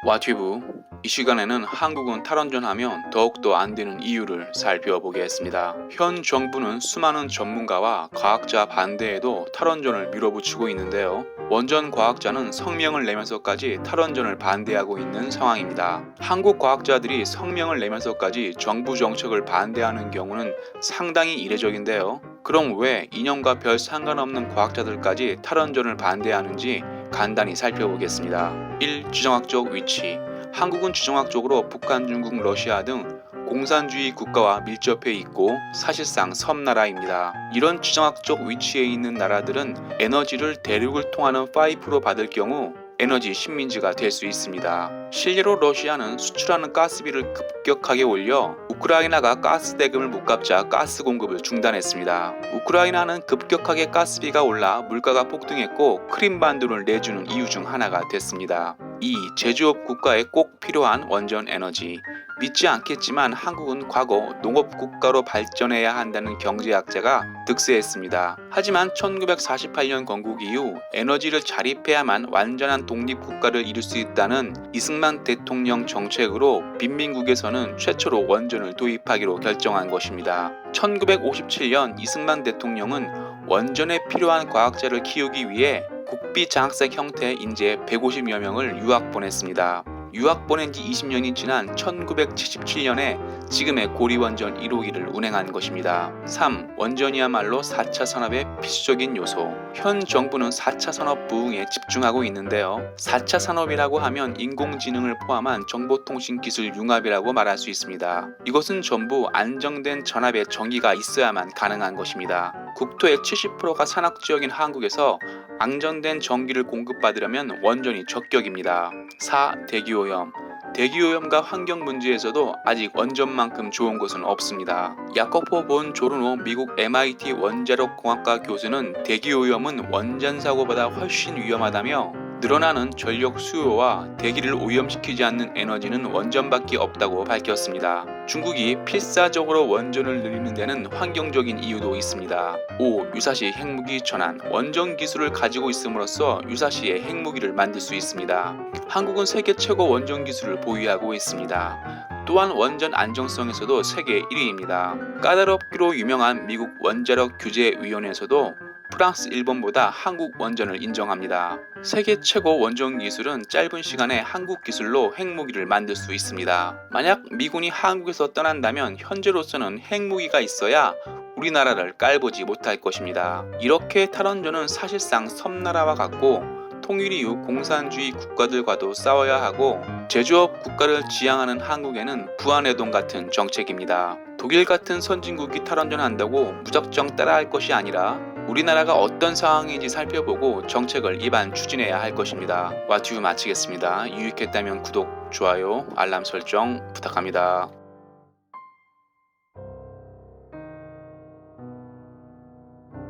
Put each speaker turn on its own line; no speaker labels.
와튜브 이 시간에는 한국은 탈원전하면 더욱더 안 되는 이유를 살펴보겠습니다. 현 정부는 수많은 전문가와 과학자 반대에도 탈원전을 밀어붙이고 있는데요. 원전 과학자는 성명을 내면서까지 탈원전을 반대하고 있는 상황입니다. 한국 과학자들이 성명을 내면서까지 정부 정책을 반대하는 경우는 상당히 이례적인데요. 그럼 왜 이념과 별 상관없는 과학자들까지 탈원전을 반대하는지 간단히 살펴보겠습니다. 1. 지정학적 위치. 한국은 지정학적으로 북한, 중국, 러시아 등 공산주의 국가와 밀접해 있고 사실상 섬나라입니다. 이런 지정학적 위치에 있는 나라들은 에너지를 대륙을 통하는 파이프로 받을 경우 에너지 식민지가 될 수 있습니다. 실제로 러시아는 수출하는 가스비를 급격하게 올려 우크라이나가 가스 대금을 못 갚자 가스 공급을 중단했습니다. 우크라이나는 급격하게 가스비가 올라 물가가 폭등했고 크림반도를 내주는 이유 중 하나가 됐습니다. 2. 제조업 국가에 꼭 필요한 원전 에너지. 믿지 않겠지만 한국은 과거 농업국가로 발전해야 한다는 경제학자가 득세했습니다. 하지만 1948년 건국 이후 에너지를 자립해야만 완전한 독립국가를 이룰 수 있다는 이승만 대통령 정책으로 빈민국에서는 최초로 원전을 도입하기로 결정한 것입니다. 1957년 이승만 대통령은 원전에 필요한 과학자를 키우기 위해 국비 장학생 형태의 인재 150여 명을 유학 보냈습니다. 유학 보낸 지 20년이 지난 1977년에 지금의 고리원전 1호기를 운행한 것입니다. 3. 원전이야말로 4차 산업의 필수적인 요소. 현 정부는 4차 산업 부흥에 집중하고 있는데요. 4차 산업이라고 하면 인공지능을 포함한 정보통신기술 융합이라고 말할 수 있습니다. 이것은 전부 안정된 전압의 전기가 있어야만 가능한 것입니다. 국토의 70%가 산악지역인 한국에서 안정된 전기를 공급받으려면 원전이 적격입니다. 4. 대기오염. 대기오염과 환경 문제에서도 아직 원전만큼 좋은 곳은 없습니다. 야코포 본 조르노 미국 MIT 원자력공학과 교수는 대기오염은 원전 사고보다 훨씬 위험하다며 늘어나는 전력 수요와 대기를 오염시키지 않는 에너지는 원전밖에 없다고 밝혔습니다. 중국이 필사적으로 원전을 늘리는 데는 환경적인 이유도 있습니다. 5. 유사시 핵무기 전환. 원전 기술을 가지고 있음으로써 유사시에 핵무기를 만들 수 있습니다. 한국은 세계 최고 원전 기술을 보유하고 있습니다. 또한 원전 안정성에서도 세계 1위입니다. 까다롭기로 유명한 미국 원자력 규제위원회에서도 프랑스, 일본보다 한국 원전을 인정합니다. 세계 최고 원전 기술은 짧은 시간에 한국 기술로 핵무기를 만들 수 있습니다. 만약 미군이 한국에서 떠난다면 현재로서는 핵무기가 있어야 우리나라를 깔보지 못할 것입니다. 이렇게 탈원전은 사실상 섬나라와 같고 통일 이후 공산주의 국가들과도 싸워야 하고 제조업 국가를 지향하는 한국에는 부안해동 같은 정책입니다. 독일 같은 선진국이 탈원전한다고 무작정 따라할 것이 아니라 우리나라가 어떤 상황인지 살펴보고 정책을 입안 추진해야 할 것입니다. 와튜브 마치겠습니다. 유익했다면 구독, 좋아요, 알람 설정 부탁합니다.